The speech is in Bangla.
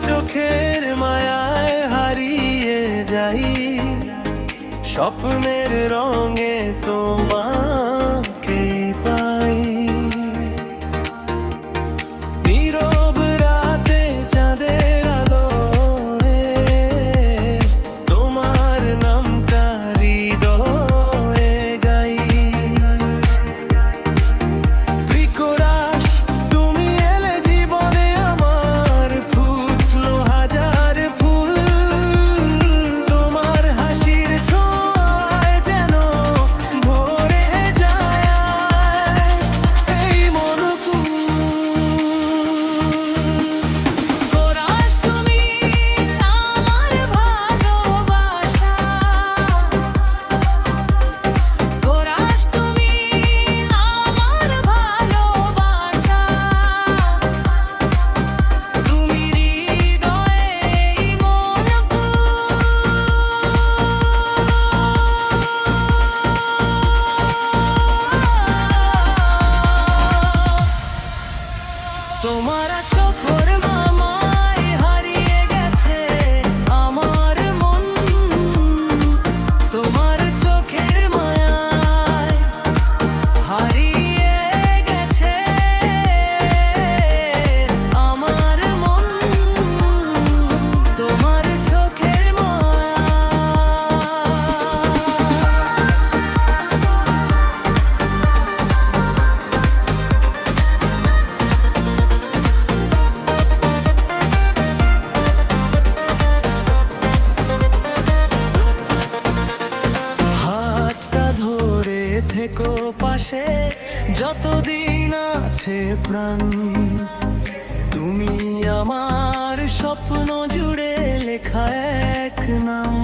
চোখের মায়ায় হারিয়ে যাই, স্বপ্নের রঙে তোমাকে পাই। নীরব রাতে চাঁদের আলোয় তোমার নামটা হৃদয়ে গাই। প্রিকরাস তুমি এলে জীবনে আমার, ফুটলো হাজার ফুল। তোমার হাসির ছোঁয়ায় যেন ভরে যায় এই মনকুল। কোরাস তুমি আমার ভালোবাসা, কোরাস তুমি আমার ভালোবাসা, তুমি হৃদয়ে মনকুল। তোমার চোখের মায়ায় হারিয়ে গেছে আমার মন, তোমার চোখের মায়ায় হারিয়ে গেছে আমার মন, তোমার চোখের মায়ায়। হাতটা ধরে থেকো পাশে যতদিন আছে প্রাণ। তুমি আমার স্বপ্ন জুড়ে লেখা এক নাম।